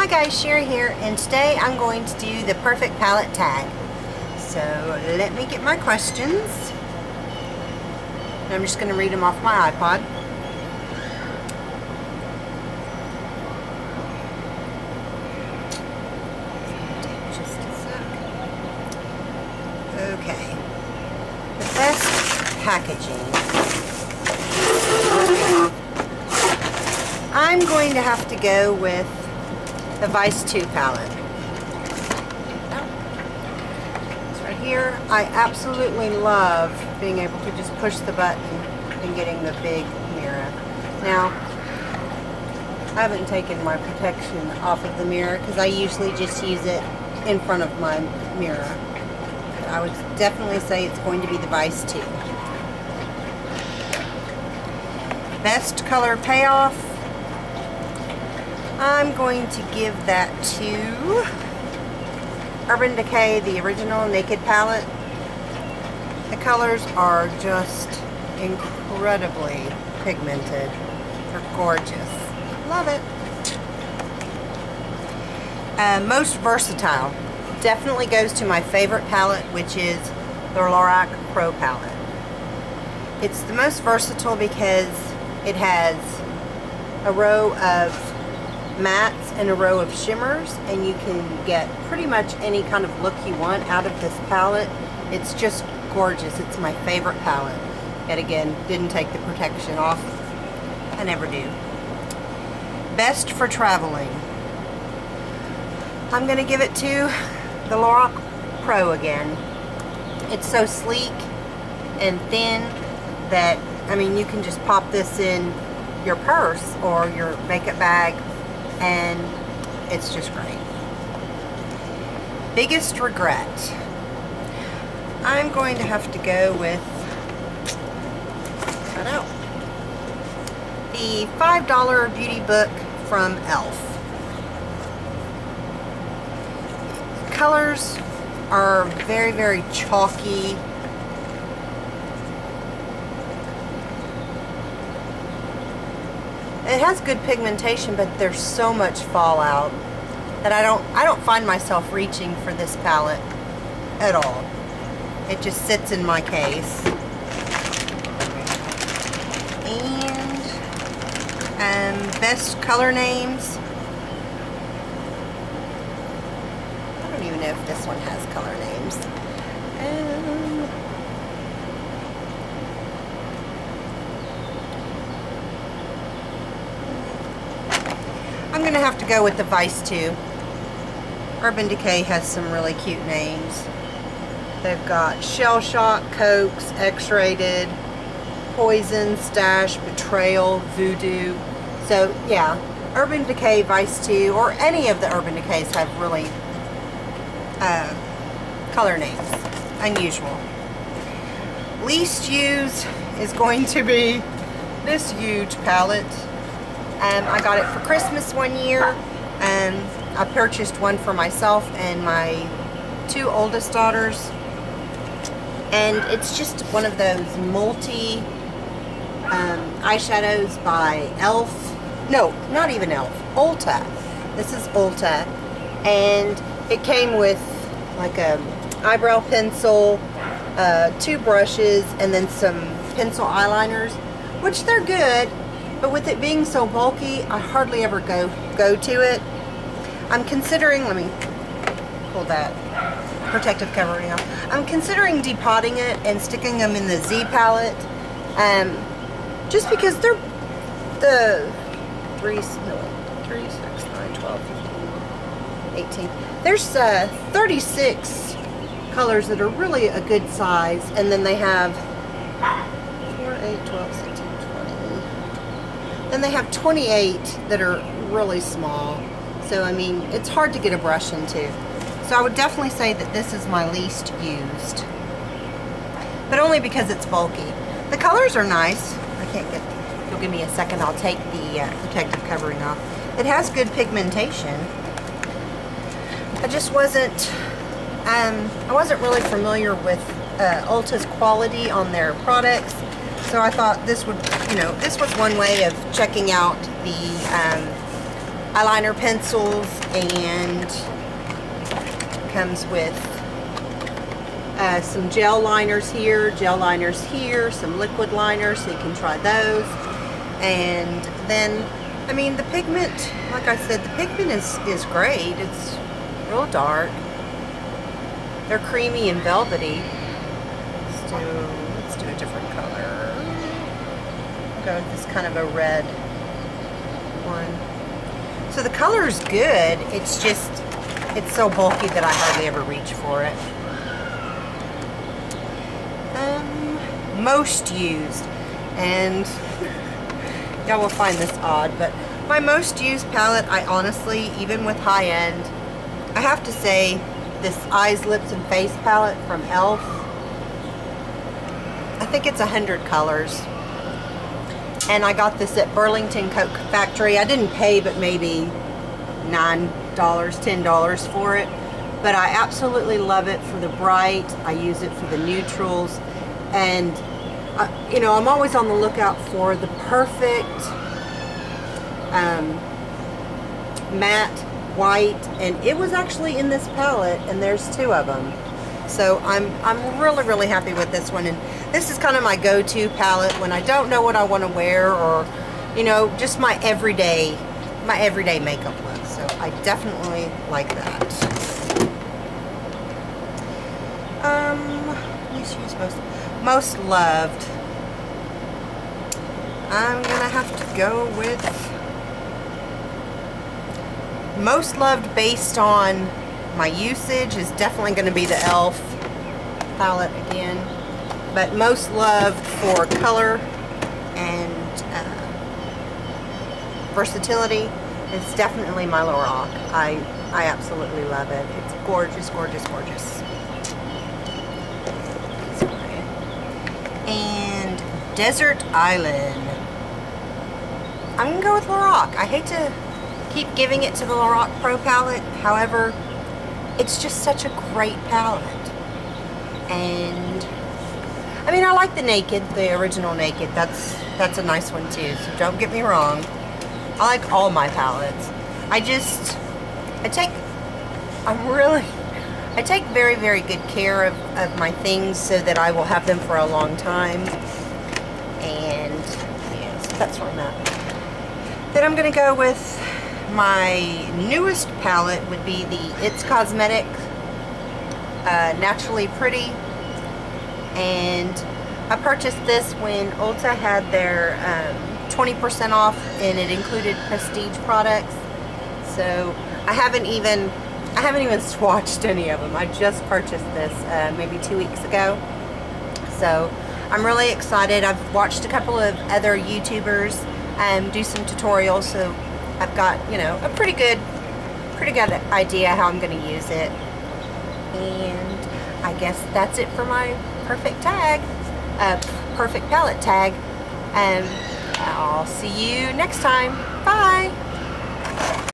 Hi guys, Sherry here, and today I'm going to do the perfect palette tag. So let me get my questions. And I'm just going to read them off my iPod. Just a sec. Okay. The best packaging. I'm going to have to go with the Vice 2 palette. It's right here. I absolutely love being able to just push the button and getting the big mirror. Now, I haven't taken my protection off of the mirror because I usually just use it in front of my mirror. But I would definitely say it's going to be the Vice 2. Best color payoff. I'm going to give that to Urban Decay, the original Naked palette. The colors are just incredibly pigmented. They're gorgeous. Love it. Most versatile. Definitely goes to my favorite palette, which is the Lorac Pro palette. It's the most versatile because it has a row of mattes and a row of shimmers, and you can get pretty much any kind of look you want out of this palette. It's just gorgeous. It's my favorite palette. Yet again, didn't take the protection off. I never do. Best for traveling. I'm going to give it to the Lorac Pro again. It's so sleek and thin that, I mean, you can just pop this in your purse or your makeup bag, and it's just great. Biggest regret. I'm going to have to go with, I don't know, the $5 beauty book from e.l.f. Colors are very, very chalky. It has good pigmentation, but there's so much fallout that I don't find myself reaching for this palette at all. It just sits in my case. And best color names. I don't even know if this one has color names. I'm going to have to go with the Vice 2. Urban Decay has some really cute names. They've got Shell Shock, Cokes, X-Rated, Poison, Stash, Betrayal, Voodoo. So yeah, Urban Decay, Vice 2, or any of the Urban Decays have really color names. Unusual. Least used is going to be this huge palette. I got it for Christmas one year, and I purchased one for myself and my two oldest daughters. And it's just one of those multi eyeshadows by e.l.f. No, not even e.l.f. Ulta. This is Ulta, and it came with like a eyebrow pencil, 2 brushes, and then some pencil eyeliners, which they're good. But with it being so bulky, I hardly ever go to it. I'm considering, let me pull that protective covering off. I'm considering depotting it and sticking them in the Z palette. Just because they're the 3, 6, 9, 12, 15, 18. There's 36 colors that are really a good size, and then they have 4, 8, 12, 16. Then they have 28 that are really small. So, I mean, it's hard to get a brush into. So I would definitely say that this is my least used. But only because it's bulky. The colors are nice. I can't get, if you'll give me a second, I'll take the protective covering off. It has good pigmentation. I just wasn't, I wasn't really familiar with Ulta's quality on their products. So I thought this would, this was one way of checking out the eyeliner pencils, and comes with some gel liners here, some liquid liners, so you can try those. And then, I mean, the pigment, like I said, the pigment is great. It's real dark. They're creamy and velvety. Let's do a different color. I'll go with this kind of a red one. So the color is good. It's just, it's so bulky that I hardly ever reach for it. Most used, and y'all will find this odd, but my most used palette, I honestly, even with high end, I have to say this Eyes, Lips, and Face palette from e.l.f. I think it's 100 colors, and I got this at Burlington Coat Factory. I didn't pay but maybe $9, $10 for it, but I absolutely love it for the bright. I use it for the neutrals, and you know, I'm always on the lookout for the perfect matte white, and it was actually in this palette, and there's 2 of them. So I'm really happy with this one, and this is kind of my go-to palette when I don't know what I want to wear, or you know, just my everyday makeup look. So I definitely like that. Let's use most loved. I'm gonna have to go with most loved based on my usage is definitely going to be the e.l.f. palette again, but most loved for color and versatility is definitely my Lorac. I absolutely love it. It's gorgeous, gorgeous, gorgeous. And Desert Island. I'm gonna go with Lorac. I hate to keep giving it to the Lorac Pro palette, however, it's just such a great palette. And I mean, I like the Naked, the original Naked. That's a nice one too, so don't get me wrong. I like all my palettes. I take very, very good care of my things so that I will have them for a long time. And yeah, so that's where I'm at. Then I'm going to go with my newest palette would be the It's Cosmetic Naturally Pretty. And I purchased this when Ulta had their 20% off, and it included prestige products. So I haven't even swatched any of them. I just purchased this maybe 2 weeks ago. So I'm really excited. I've watched a couple of other YouTubers do some tutorials, so I've got, you know, a pretty good idea how I'm going to use it. And I guess that's it for my perfect palette tag. I'll see you next time. Bye.